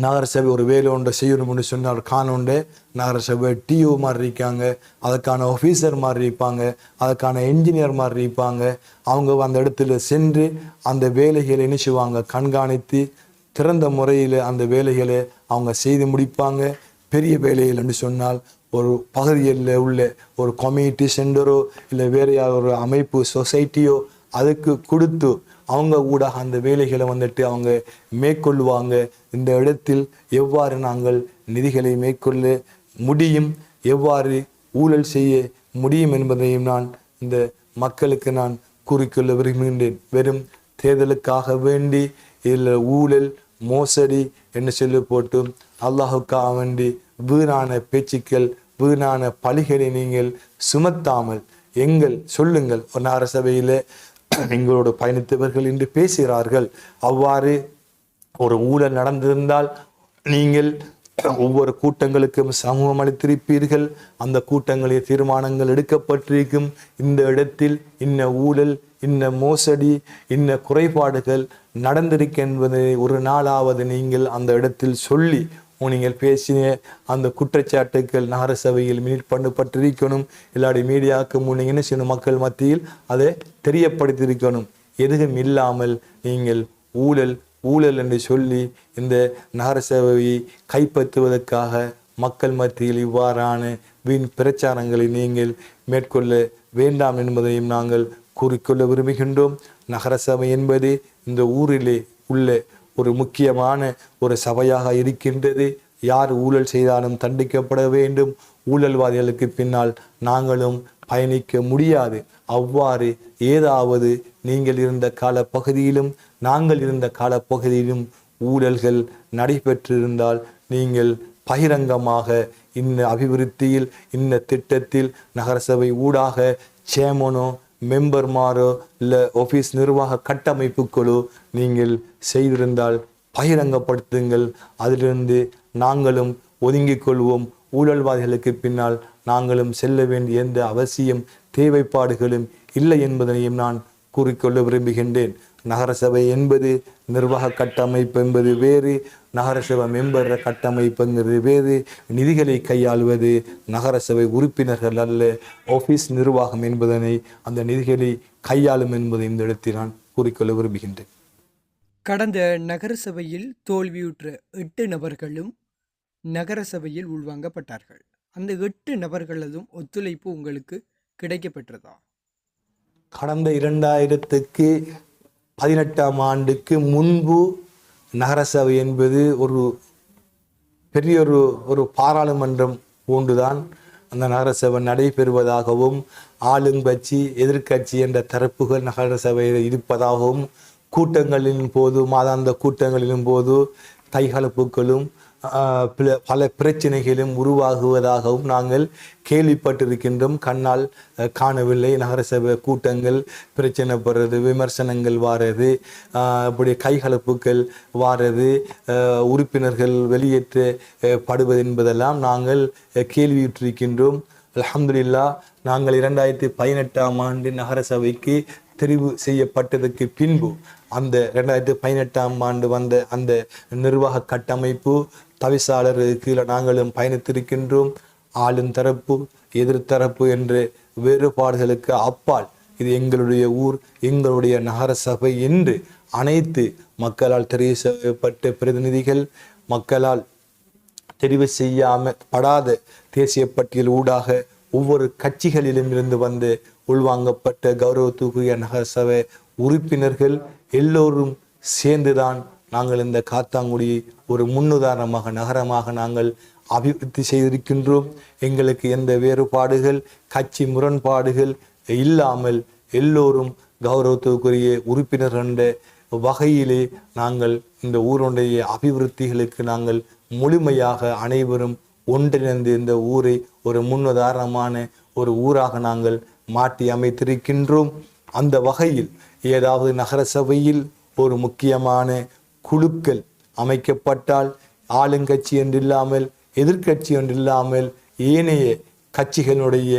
நகரசபை ஒரு வேலை ஒன்றை செய்யணும்னு சொன்னால் காணொண்டு நகரசபை டிஓ மாதிரி இருக்காங்க, அதற்கான ஆஃபீஸர் மாதிரி இருப்பாங்க, அதற்கான என்ஜினியர் மாதிரி இருப்பாங்க. அவங்க அந்த இடத்துல சென்று அந்த வேலைகளை நினைச்சுவாங்க, கண்காணித்து திறந்த முறையில் அந்த வேலைகளை அவங்க செய்து முடிப்பாங்க. பெரிய வேலைகள் என்று சொன்னால் ஒரு பகுதியில் உள்ள ஒரு கம்யூனிட்டி சென்டரோ இல்லை வேறு ஒரு அமைப்பு சொசைட்டியோ அதுக்கு கொடுத்து அவங்க ஊடாக அந்த வேலைகளை அவங்க மேற்கொள்வாங்க. இந்த இடத்தில் எவ்வாறு நாங்கள் நிதிகளை மேற்கொள்ள முடியும், எவ்வாறு ஊழல் செய்ய முடியும் என்பதையும் நான் இந்த மக்களுக்கு நான் கூறிக்கொள்ள விரும்புகின்றேன். வெறும் தேர்தலுக்காக வேண்டி இல்லை ஊழல் மோசடி என்று சொல்லி போட்டு அல்லாஹுக்காக வேண்டி வீணான பேச்சுக்கள், வீணான பழிகளை நீங்கள் சுமத்தாமல் சொல்லுங்கள். ஒரு நகரசபையில் எங்களோடு பயணித்தவர்கள் என்று பேசுகிறார்கள். அவ்வாறு ஒரு ஊழல் நடந்திருந்தால் நீங்கள் ஒவ்வொரு கூட்டங்களுக்கும் சமூகம் அளித்திருப்பீர்கள். அந்த கூட்டங்களில் தீர்மானங்கள் எடுக்கப்பட்டிருக்கும். இந்த இடத்தில் இன்ன ஊழல், இன்ன மோசடி, இன்ன குறைபாடுகள் நடந்திருக்கு என்பதை ஒரு நாளாவது நீங்கள் அந்த இடத்தில் சொல்லி நீங்கள் பேசின அந்த குற்றச்சாட்டுக்கள் நகரசபையில் மினிட் பண்ணப்பட்டிருக்கணும். இல்லாடி மீடியாவுக்கு நீங்கள் என்ன செய்யணும், மக்கள் மத்தியில் அதை தெரியப்படுத்தியிருக்கணும். எதுவும் இல்லாமல் நீங்கள் ஊழல் என்று சொல்லி இந்த நகரசபையை கைப்பற்றுவதற்காக மக்கள் மத்தியில் இவ்வாறான வீண் பிரச்சாரங்களை நீங்கள் மேற்கொள்ள வேண்டாம் என்பதையும் நாங்கள் கூறிக்கொள்ள விரும்புகின்றோம். நகரசபை என்பது இந்த ஊரிலே உள்ள ஒரு முக்கியமான ஒரு சபையாக இருக்கின்றது. யார் ஊழல் செய்தாலும் தண்டிக்கப்பட வேண்டும். ஊழல்வாதிகளுக்கு பின்னால் நாங்களும் பயணிக்க முடியாது. அவ்வாறு ஏதாவது நீங்கள் இருந்த காலப்பகுதியிலும் நாங்கள் இருந்த காலப்பகுதியிலும் ஊழல்கள் நடைபெற்றிருந்தால் நீங்கள் பகிரங்கமாக இன்ன அபிவிருத்தியில், இன்ன திட்டத்தில் நகரசபை ஊடாக சேமனோ மெம்பர்மாரோ இல்லை ஆஃபீஸ் நிர்வாக கட்டமைப்புகளோ நீங்கள் செய்திருந்தால் பகிரங்கப்படுத்துங்கள். அதிலிருந்து நாங்களும் ஒதுங்கிக் கொள்வோம். ஊழல்வாதிகளுக்கு பின்னால் நாங்களும் செல்ல வேண்டிய எந்த அவசியம் தேவைப்பாடுகளும் இல்லை என்பதனையும் நான் கூறிக்கொள்ள விரும்புகின்றேன். நகரசபை என்பது நிர்வாக கட்டமைப்பு என்பது வேறு, நகரசபை மெம்பர் கட்டமைப்புங்கிறது வேறு. நிதிகளை கையாள்வது நகரசபை உறுப்பினர்கள் அல்ல, ஆஃபீஸ் நிர்வாகம் என்பதனை அந்த நிதிகளை கையாளும் என்பதை இந்த இடத்தில் நான் கூறிக்கொள்ள விரும்புகின்றேன். கடந்த நகரசபையில் தோல்வியுற்ற 8 நபர்களும் நகரசபையில் உள்வாங்கப்பட்டார்கள். அந்த 8 நபர்களதும் ஒத்துழைப்பு உங்களுக்கு கிடைக்கப்பெற்றதா? கடந்த 2018ஆம் ஆண்டுக்கு முன்பு நகரசபை என்பது ஒரு பெரிய ஒரு பாராளுமன்றம் போன்றுதான் அந்த நகரசபை நடைபெறுவதாகவும் ஆளுங்கட்சி எதிர்கட்சி என்ற தரப்புகள் நகரசபையில் இருப்பதாகவும் கூட்டங்களின் போது மாதாந்த கூட்டங்களின் போது கைகலப்புகளும் பல பிரச்சனைகளும் உருவாகுவதாகவும் நாங்கள் கேள்விப்பட்டிருக்கின்றோம். கண்ணால் காணவில்லை. நகரசபை கூட்டங்கள் பிரச்சனைப்படுறது, விமர்சனங்கள் வாரது, இப்படி கைகலப்புகள் வாரது, உறுப்பினர்கள் வெளியேற்றப்படுவது என்பதெல்லாம் நாங்கள் கேள்வியுற்றிருக்கின்றோம். அல்ஹம்துலில்லாஹ் நாங்கள் 2018ஆம் ஆண்டு நகரசபைக்கு தெரிவு செய்யப்பட்டதற்கு பின்பு அந்த 2018ஆம் ஆண்டு வந்த அந்த நிர்வாக கட்டமைப்பு தவிசாளர் கீழே நாங்களும் பயணித்திருக்கின்றோம். ஆளும் தரப்பு எதிர்த்தரப்பு என்ற வேறுபாடுகளுக்கு அப்பால் இது எங்களுடைய ஊர், எங்களுடைய நகரசபை என்று அனைத்து மக்களால் தெரிவு செய்யப்பட்ட பிரதிநிதிகள், மக்களால் தெரிவு செய்யப்படாத தேசிய பட்டியல் ஊடாக ஒவ்வொரு கட்சிகளிலும் இருந்து வந்து உள்வாங்கப்பட்ட கௌரவத்துக்குரிய நகரசபை உறுப்பினர்கள் எல்லோரும் சேர்ந்துதான் நாங்கள் இந்த காத்தாங்குடியை ஒரு முன்னுதாரணமாக நகரமாக நாங்கள் அபிவிருத்தி செய்திருக்கின்றோம். எங்களுக்கு எந்த வேறுபாடுகள், கட்சி முரண்பாடுகள் இல்லாமல் எல்லோரும் கௌரவத்துக்குரிய உறுப்பினர் என்ற வகையிலே நாங்கள் இந்த ஊருடைய அபிவிருத்திகளுக்கு நாங்கள் முழுமையாக அனைவரும் ஒன்றிணைந்து இந்த ஊரை ஒரு முன்னுதாரணமான ஒரு ஊராக நாங்கள் மாற்றி அமைத்திருக்கின்றோம். அந்த வகையில் ஏதாவது நகர சபையில் ஒரு முக்கியமான குழுக்கள் அமைக்கப்பட்டால் ஆளுங்கட்சி என்றில்லாமல் எதிர்க்கட்சி என்றில்லாமல் ஏனைய கட்சிகளுடைய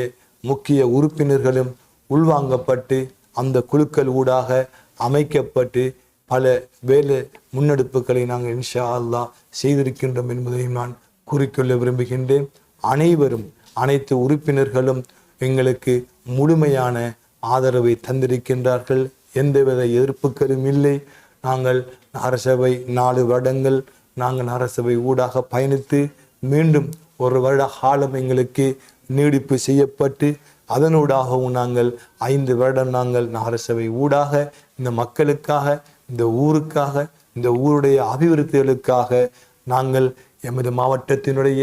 முக்கிய உறுப்பினர்களும் உள்வாங்கப்பட்டு அந்த குழுக்கள் ஊடாக அமைக்கப்பட்டு பல வேலை முன்னெடுப்புகளை நாங்கள் இன்ஷா அல்லாஹ் செய்திருக்கின்றோம் என்பதையும் நான் கூறிக்கொள்ள விரும்புகின்றேன். அனைத்து உறுப்பினர்களும் எங்களுக்கு முழுமையான ஆதரவை தந்திருக்கின்றார்கள். எந்தவித எதிர்ப்புகளும் இல்லை. நாங்கள் நகரசபை 4 வருடங்கள் நாங்கள் நகரசபை ஊடாக பயணித்து மீண்டும் 1 வருட காலம் எங்களுக்கு நீடிப்பு செய்யப்பட்டு அதனூடாகவும் நாங்கள் 5 வருடம் நாங்கள் நகரசபை ஊடாக இந்த மக்களுக்காக, இந்த ஊருக்காக, இந்த ஊருடைய அபிவிருத்திகளுக்காக நாங்கள் எமது மாவட்டத்தினுடைய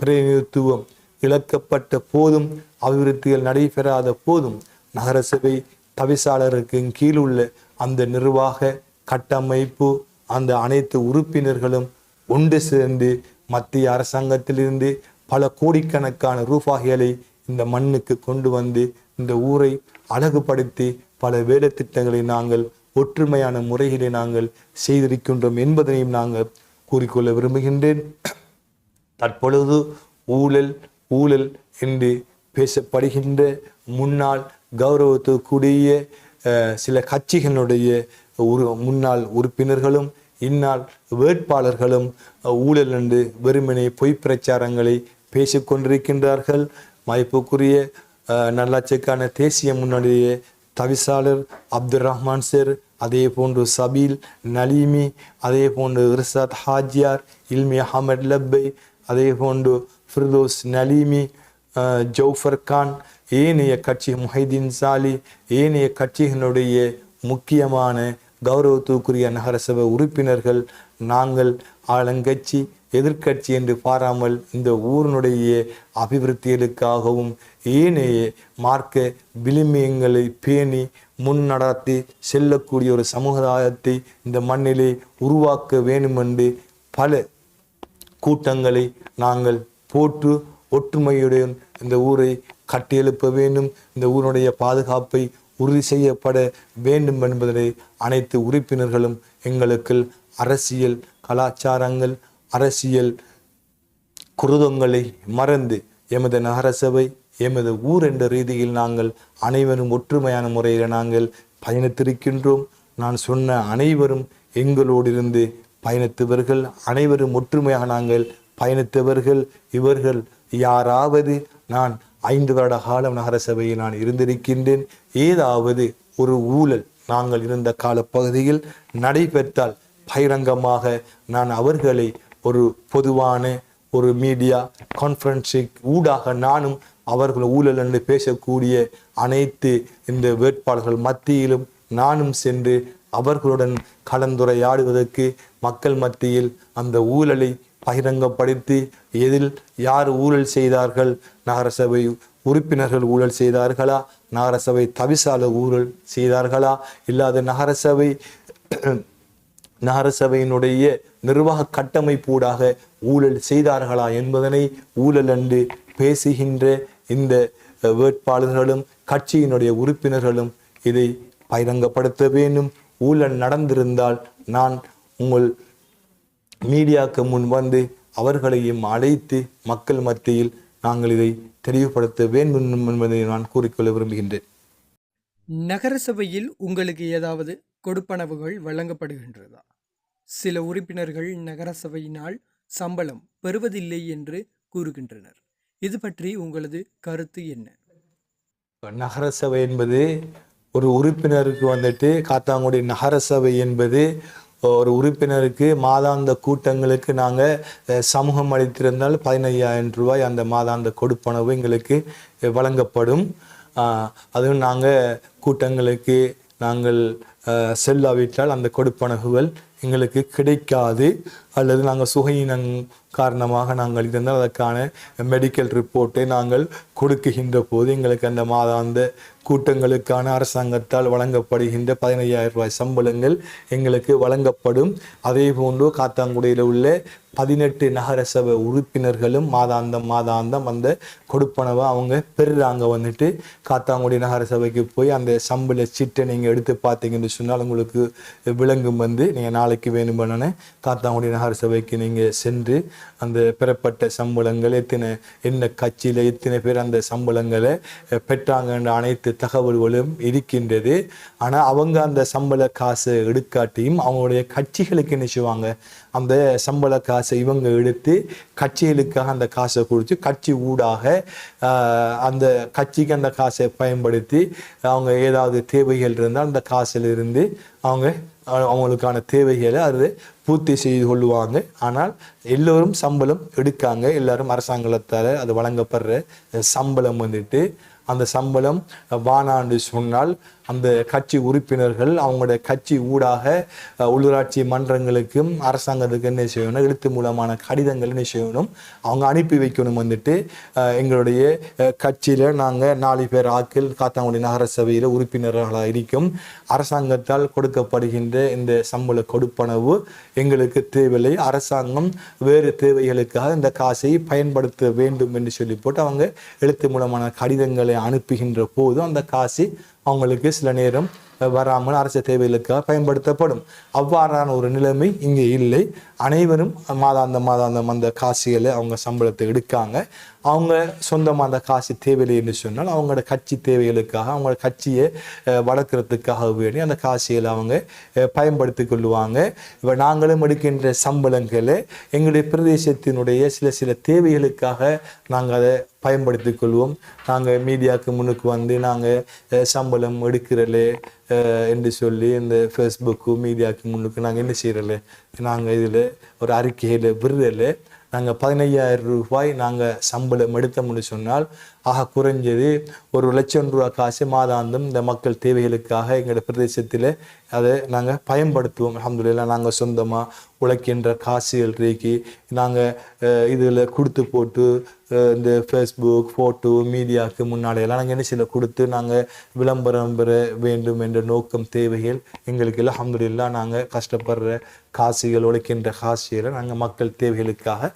பிரதிநிதித்துவம் இழக்கப்பட்ட போதும், அபிவிருத்திகள் நடைபெறாத போதும் நகரசபை தவிசாளருக்கு கீழுள்ள அந்த நிர்வாக கட்டமைப்பு, அந்த அனைத்து உறுப்பினர்களும் ஒன்று சேர்ந்து மத்திய அரசாங்கத்திலிருந்து பல கோடிக்கணக்கான ரூபாய்களை இந்த மண்ணுக்கு கொண்டு வந்து இந்த ஊரை அழகுபடுத்தி பல வேலை திட்டங்களை நாங்கள் ஒற்றுமையான முறையிலே நாங்கள் செய்திருக்கின்றோம் என்பதனையும் நாங்கள் கூறிக்கொள்ள விரும்புகின்றேன். தற்பொழுது ஊழல் என்று பேசப்படுகின்ற முன்னாள் கௌரவத்துக்குரிய சில கட்சிகளுடைய முன்னாள் உறுப்பினர்களும் இந்நாள் வேட்பாளர்களும் ஊழல் என்று வெறுமனே பொய் பிரச்சாரங்களை பேசிக்கொண்டிருக்கின்றார்கள். மதிப்புக்குரிய நல்லாட்சிக்கான தேசிய முன்னணிய தவிசாளர் அப்துல் ரஹ்மான் சார், அதே போன்று சபீல் நலீமி, அதே போன்று இர்சாத் ஹாஜியார், இல்மி அஹமத் லப்பை, அதே போன்று ஃபிர்தோஸ் நலீமி, ஜௌஃபர் கான், ஏனைய கட்சி முஹைதீன் சாலி, ஏனைய கட்சிகளுடைய முக்கியமான கௌரவத்துக்குரிய நகரசபை உறுப்பினர்கள் நாங்கள் ஆளுங்கட்சி எதிர்க்கட்சி என்று பாராமல் இந்த ஊரினுடைய அபிவிருத்திகளுக்காகவும் ஏனைய மார்க்க விளிமியங்களை பேணி முன்னடத்தி செல்லக்கூடிய ஒரு சமுதாயத்தை இந்த மண்ணிலே உருவாக்க வேண்டுமென்று பல கூட்டங்களை நாங்கள் போட்டு ஒற்றுமையுடன் இந்த ஊரை கட்டியெழுப்ப வேண்டும், இந்த ஊருடைய பாதுகாப்பை உறுதி செய்யப்பட வேண்டும் என்பதை அனைத்து உறுப்பினர்களும் எங்களுக்கு அரசியல் கலாச்சாரங்கள், அரசியல் குருதங்களை மறந்து எமது நகரசபை, எமது ஊர் என்ற ரீதியில் நாங்கள் அனைவரும் ஒற்றுமையான முறையில் நாங்கள் பயணித்திருக்கின்றோம். நான் சொன்ன அனைவரும் எங்களோடு இருந்து பயணித்தவர்கள், அனைவரும் ஒற்றுமையாக நாங்கள் பயணித்தவர்கள். இவர்கள் யாராவது நான் 5 வருட காலம் நகரசபையில் நான் இருந்திருக்கின்றேன், ஏதாவது ஒரு ஊழல் நாங்கள் இருந்த காலப்பகுதியில் நடைபெற்றால் பகிரங்கமாக நான் அவர்களை ஒரு பொதுவான ஒரு மீடியா கான்ஃபரன்ஸிங் ஊடாக நானும் அவர்கள் ஊழல் என்று பேசக்கூடிய அனைத்து இந்த வேட்பாளர்கள் மத்தியிலும் நானும் சென்று அவர்களுடன் கலந்துரையாடுவதற்கு, மக்கள் மத்தியில் அந்த ஊழலை பகிரங்கப்படுத்தி எதில் யார் ஊழல் செய்தார்கள், நகரசபை உறுப்பினர்கள் ஊழல் செய்தார்களா, நகரசபை தவிசாளர் ஊழல் செய்தார்களா, இல்லாத நகரசபையினுடைய நிர்வாக கட்டமைப்பூடாக ஊழல் செய்தார்களா என்பதனை ஊழல் என்று பேசுகின்ற இந்த வேட்பாளர்களும் கட்சியினுடைய உறுப்பினர்களும் இதை பகிரங்கப்படுத்த வேண்டும். ஊழல் நடந்திருந்தால் நான் உங்கள் மீடியாவுக்கு முன் வந்து அவர்களையும் அழைத்து மக்கள் மத்தியில் நாங்கள் இதை தெளிவுபடுத்த வேண்டும் என்பதை நான் கூறிக்கொள்ள விரும்புகின்றேன். நகரசபையில் உங்களுக்கு ஏதாவது கொடுப்பனவுகள் வழங்கப்படுகின்றதா? சில உறுப்பினர்கள் நகரசபையினால் சம்பளம் பெறுவதில்லை என்று கூறுகின்றனர். இது பற்றி உங்களது கருத்து என்ன? நகரசபை என்பது ஒரு உறுப்பினருக்கு வந்துட்டு காத்தாங்குடி நகரசபை என்பது ஒரு உறுப்பினருக்கு மாதாந்த கூட்டங்களுக்கு நாங்கள் சமூகம் அளித்திருந்தால் 15,000 ரூபாய் அந்த மாதாந்த கொடுப்பனவு எங்களுக்கு வழங்கப்படும். அதுவும் நாங்கள் கூட்டங்களுக்கு நாங்கள் செல்லாவிட்டால் அந்த கொடுப்பனவுகள் எங்களுக்கு கிடைக்காது, அல்லது நாங்கள் சுகையினம் காரணமாக நாங்கள் இருந்தால் அதற்கான மெடிக்கல் ரிப்போர்ட்டை நாங்கள் கொடுக்குகின்ற போது எங்களுக்கு அந்த மாதாந்த கூட்டங்களுக்கான அரசாங்கத்தால் வழங்கப்படுகின்ற 15,000 ரூபாய் சம்பளங்கள் எங்களுக்கு வழங்கப்படும். அதே போன்று காத்தாங்குடியில் உள்ள 18 நகரசபை உறுப்பினர்களும் மாதாந்தம் அந்த கொடுப்பனவை அவங்க பெறுறாங்க. வந்துட்டு காத்தாங்குடி நகரசபைக்கு போய் அந்த சம்பள சீட்டை நீங்கள் எடுத்து பார்த்தீங்கன்னு சொன்னால் உங்களுக்கு விளங்கும். நீங்கள் நாளைக்கு வேணுமென்னு காத்தாங்குடி நகரசபைக்கு நீங்கள் சென்று அந்த பெறப்பட்ட சம்பளங்கள் என்ன கட்சியில் எத்தனை பேர் அந்த சம்பளங்களை பெற்றாங்கன்ற அனைத்து தகவல்களும் இருக்கின்றது. ஆனால் அவங்க அந்த சம்பள காசை எடுக்காட்டியும் அவங்களுடைய கட்சிகளுக்கு என்ன செய்வாங்க, அந்த சம்பள காசை இவங்க எடுத்து கட்சிகளுக்காக அந்த காசை கொடுத்து கட்சி ஊடாக அந்த கட்சிக்கு அந்த காசை பயன்படுத்தி அவங்க ஏதாவது தேவைகள் இருந்தால் அந்த காசிலிருந்து அவங்களுக்கான தேவைகளை அது பூர்த்தி செய்து கொள்வாங்க. ஆனால் எல்லோரும் சம்பளம் எடுக்காங்க. எல்லாரும் அரசாங்கத்தால் அது வழங்கப்படுற சம்பளம் வந்துட்டு அந்த சம்பளம் வானாண்டு சொன்னால் அந்த கட்சி உறுப்பினர்கள் அவங்களுடைய கட்சி ஊடாக உள்ளூராட்சி மன்றங்களுக்கும் அரசாங்கத்துக்கு என்ன செய்யணும், எழுத்து மூலமான கடிதங்கள் என்ன செய்யணும், அவங்க அனுப்பி வைக்கணும். வந்துட்டு எங்களுடைய கட்சியில் நாங்கள் 4 பேர் ஆக்கள் காத்தாங்குடி நகர சபையில் உறுப்பினர்களாக இருக்கும். அரசாங்கத்தால் கொடுக்கப்படுகின்ற இந்த சம்பள கொடுப்பனவு எங்களுக்கு தேவையில்லை, அரசாங்கம் வேறு தேவைகளுக்காக இந்த காசை பயன்படுத்த வேண்டும் என்று சொல்லி போட்டு அவங்க எழுத்து மூலமான கடிதங்களை அனுப்புகின்ற போது அந்த காசு அவங்களுக்கு சில நேரம் வராமல் அரசு தேவைகளுக்காக பயன்படுத்தப்படும். அவ்வாறான ஒரு நிலைமை இங்கே இல்லை. அனைவரும் மாதாந்தம் அந்த காசுகளை அவங்க சம்பளத்தை எடுக்காங்க. அவங்க சொந்தமாக அந்த காசு தேவையில்லை என்று சொன்னால் அவங்களோட கட்சி தேவைகளுக்காக அவங்களோட கட்சியை வளர்க்குறதுக்காக வேண்டி அந்த காசுகளை அவங்க பயன்படுத்தி கொள்ளுவாங்க. இப்போ நாங்களும் எடுக்கின்ற சம்பளங்களை எங்களுடைய பிரதேசத்தினுடைய சில தேவைகளுக்காக நாங்கள் அதை பயன்படுத்தி கொள்வோம். நாங்கள் மீடியாவுக்கு முன்னுக்கு வந்து நாங்கள் சம்பளம் எடுக்கிறலே என்று சொல்லி இந்த ஃபேஸ்புக்கு மீடியாவுக்கு முன்னுக்கு நாங்கள் என்ன செய்கிறல, நாங்கள் இதில் ஒரு அறிக்கையில் விடுதலை நாங்கள் 15,000 ரூபாய் நாங்கள் சம்பளம் எடுத்தோம்னு சொன்னால் குறைஞ்சது 1,00,000 ரூபா காசு மாதாந்தம் இந்த மக்கள் தேவைகளுக்காக எங்களோட பிரதேசத்தில் அதை நாங்கள் பயன்படுத்துவோம். அல்ஹம்துலில்லாஹ் நாங்கள் சொந்தமாக உழைக்கின்ற காசுகள் ரீக்கி நாங்கள் இதில் கொடுத்து போட்டு இந்த ஃபேஸ்புக் ஃபோட்டோ மீடியாவுக்கு முன்னாடியெல்லாம் நாங்கள் என்ன சில கொடுத்து நாங்கள் விளம்பரம் பெற வேண்டும் என்ற நோக்கம் தேவைகள் எங்களுக்கு இல்லை. அல்ஹம்துலில்லாஹ் நாங்கள் கஷ்டப்படுற காசுகள் உழைக்கின்ற காசுகளை நாங்கள் மக்கள் தேவைகளுக்காக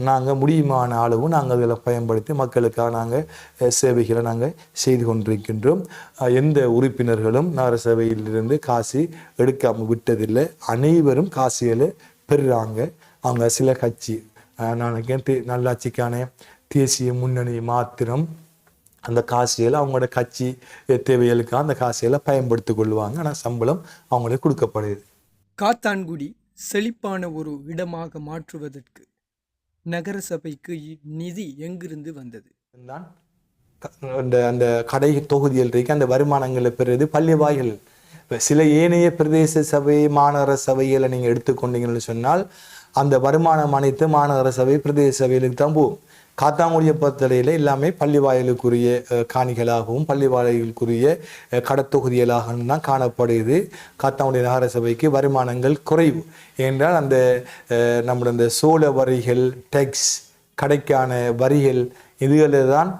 நாங்கள் முடியுமான அளவு நாங்கள் அதில் பயன்படுத்தி மக்களுக்காக நாங்கள் சேவைகளை நாங்கள் செய்து கொண்டிருக்கின்றோம். எந்த உறுப்பினர்களும் நகர சபையிலிருந்து காசு எடுக்காமல் விட்டதில்லை. அனைவரும் காசுகளை பெறுறாங்க. அவங்க சில கட்சி நாளைக்கு நல்லாட்சிக்கான தேசிய முன்னணி மாத்திரம் அந்த காசுகளை அவங்களோட கட்சி தேவைகளுக்காக அந்த காசுகளை பயன்படுத்தி கொள்வாங்க. ஆனால் சம்பளம் அவங்களுக்கு கொடுக்கப்படுது. காத்தான்குடி செழிப்பான ஒரு இடமாக மாற்றுவதற்கு நகர சபைக்கு நிதி எங்கிருந்து வந்தது? அந்த கடை தொகுதியில் இருக்க அந்த வருமானங்களை பெறுறது பள்ளி வாய்கள். சில ஏனைய பிரதேச சபை மாநகர சபைகளை நீங்கள் எடுத்துக்கொண்டீங்கன்னு சொன்னால் அந்த வருமானம் அனைத்து மாநகர சபை பிரதேச சபைகளுக்கு தான் போகும். காத்தாங்குடியை பொறுத்தவரையில் எல்லாமே பள்ளி வாயிலுக்குரிய காணிகளாகவும் பள்ளி வாயிலுக்குரிய கடத்தொகுதிகளாகவும் தான் காணப்படுது. காத்தாங்குடி நகர சபைக்கு வருமானங்கள் குறைவு. ஏனென்றால் அந்த நம்முடைய அந்த சோள வரிகள், டெக்ஸ், கடைக்கான வரிகள் இதுகளில் தான்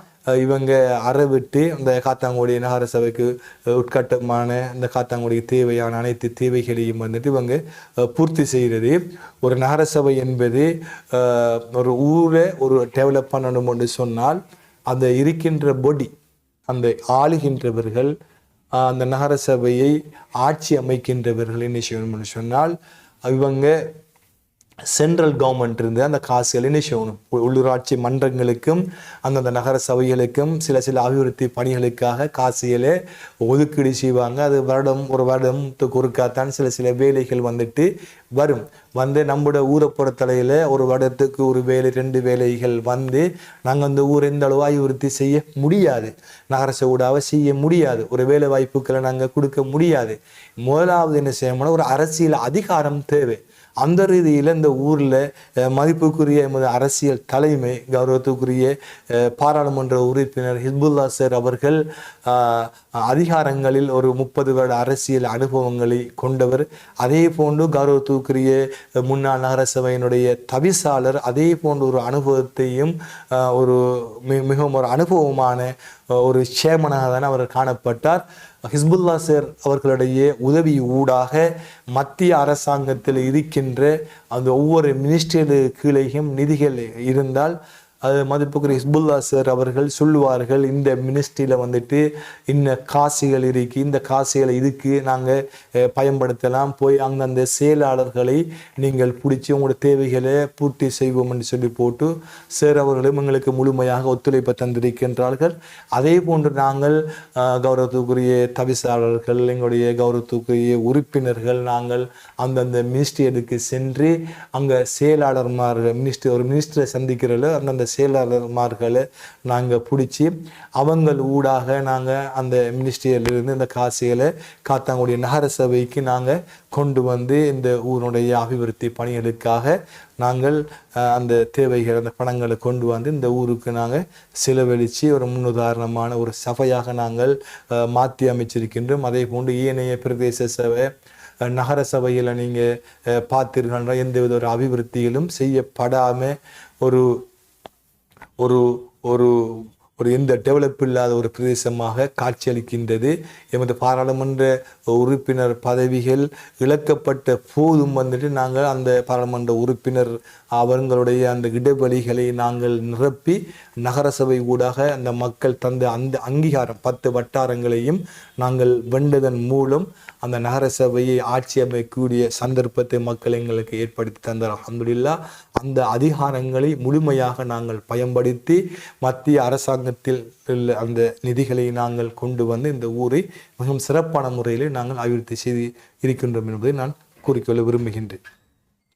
இவங்க அறவிட்டு அந்த காத்தாங்குடி நகர சபைக்கு உட்கட்டமான இந்த காத்தாங்குடிக்கு தேவையான அனைத்து தேவைகளையும் வந்துட்டு இவங்க பூர்த்தி செய்கிறது. ஒரு நகர சபை என்பது ஒரு ஊரை ஒரு டெவலப் பண்ணணும் என்று சொன்னால் அந்த இருக்கின்ற பொடி, அந்த ஆளுகின்றவர்கள், அந்த நகர சபையை ஆட்சி அமைக்கின்றவர்கள் என்ன செய்யணும்னு சொன்னால் இவங்க சென்ட்ரல் கவர்மெண்ட் இருந்து அந்த காசுகள் என்ன செய்யணும், உள்ளூராட்சி மன்றங்களுக்கும் அந்தந்த நகர சபைகளுக்கும் சில அபிவிருத்தி பணிகளுக்காக காசுகளை ஒதுக்கீடு செய்வாங்க. அது ஒரு வருடத்துக்கு ஒருக்காத்தான் சில வேலைகள் வந்துட்டு வரும். நம்மளோட ஊரை பொறுத்தலையில் ஒரு வருடத்துக்கு ஒரு வேலை 2 வேலைகள் நாங்கள் அந்த ஊரை எந்த அளவு அபிவிருத்தி செய்ய முடியாது, நகர சபையாக செய்ய முடியாது, ஒரு வேலை வாய்ப்புகளை நாங்கள் கொடுக்க முடியாது. முதலாவது என்ன செய்யணும்னா ஒரு அரசியல் அதிகாரம் தேவை. அந்த ரீதியில் இந்த ஊரில் மதிப்புக்குரிய எமது அரசியல் தலைமை கௌரவத்துக்குரிய பாராளுமன்ற உறுப்பினர் ஹிஸ்புல்லா சார் அவர்கள் அதிகாரங்களில் ஒரு 30 வருட அரசியல் அனுபவங்களை கொண்டவர். அதே போன்று கௌரவத்துக்குரிய முன்னாள் நகரசபையினுடைய தவிசாளர் அதே போன்ற ஒரு அனுபவத்தையும் ஒரு மிகவும் ஒரு அனுபவமான ஒரு சேமனாக தானே அவர் காணப்பட்டார். ஹிஸ்புல்லா சார் அவர்களுடைய உதவி ஊடாக மத்திய அரசாங்கத்தில் இருக்கின்ற அந்த ஒவ்வொரு மினிஸ்ட்ரியில் கீழேயும் நிதிகள் இருந்தால் அது மதிப்புக்குரிய ஹிஸ்புல்லா சார் அவர்கள் சொல்லுவார்கள், இந்த மினிஸ்ட்ரியில் வந்துட்டு இன்ன காசுகள் இருக்கு, இந்த காசுகளை இதுக்கு நாங்கள் பயன்படுத்தலாம், போய் அந்தந்த செயலாளர்களை நீங்கள் பிடிச்சி உங்களோட தேவைகளை பூர்த்தி செய்வோம் என்று சொல்லி போட்டு சார் அவர்களும் எங்களுக்கு முழுமையாக ஒத்துழைப்பு தந்திருக்கின்றார்கள். அதே போன்று நாங்கள் கௌரவத்துக்குரிய தவிசாளர்கள், எங்களுடைய கௌரவத்துக்குரிய உறுப்பினர்கள் நாங்கள் அந்தந்த மினிஸ்ட்ரிகளுக்கு சென்று அங்கே செயலாளர்மார்கள் ஒரு மினிஸ்டரை சந்திக்கிறதில் அந்தந்த செயலாளர்மார்களை நாங்கள் பிடிச்சி அவங்கள் ஊடாக நாங்கள் அந்த மினிஸ்ட்ரியிலிருந்து இந்த காசுகளை காத்தாங்குடி நகர சபைக்கு நாங்கள் கொண்டு வந்து இந்த ஊருடைய அபிவிருத்தி பணிகளுக்காக நாங்கள் அந்த தேவைகள் அந்த பணங்களை கொண்டு வந்து இந்த ஊருக்கு நாங்கள் செலவழித்து ஒரு முன்னுதாரணமான ஒரு சபையாக நாங்கள் மாற்றி அமைச்சிருக்கின்றோம். அதே போன்று ஏனைய பிரதேச சபை நகர சபையில் நீங்கள் பார்த்தீர்கள்ன்ற எந்தவித ஒரு அபிவிருத்திகளும் செய்யப்படாமல் ஒரு ஒரு ஒரு ஒரு எந்த டெவலப் இல்லாத ஒரு பிரதேசமாக காட்சியளிக்கின்றது. எமது பாராளுமன்ற உறுப்பினர் பதவிகள் இழக்கப்பட்ட போதும் வந்துட்டு நாங்கள் அந்த பாராளுமன்ற உறுப்பினர் அவர்களுடைய அந்த இடைவெளிகளை நாங்கள் நிரப்பி நகரசபை ஊடாக அந்த மக்கள் தந்த அந்த அங்கீகாரம் 10 வட்டாரங்களையும் நாங்கள் வென்றதன் மூலம் அந்த நகரசபையை ஆட்சி அமைக்கக்கூடிய சந்தர்ப்பத்தை மக்கள் எங்களுக்கு ஏற்படுத்தி தந்தார். அல்ஹம்துலில்லாஹ். அந்த அதிகாரங்களை முழுமையாக நாங்கள் பயன்படுத்தி மத்திய அரசாங்கத்தில் அந்த நிதிகளை நாங்கள் கொண்டு வந்து இந்த ஊரை மிகவும் சிறப்பான முறையில் நாங்கள் அபிவிருத்தி செய்து இருக்கின்றோம் என்பதை நான் கூறிக்கொள்ள விரும்புகின்றேன்.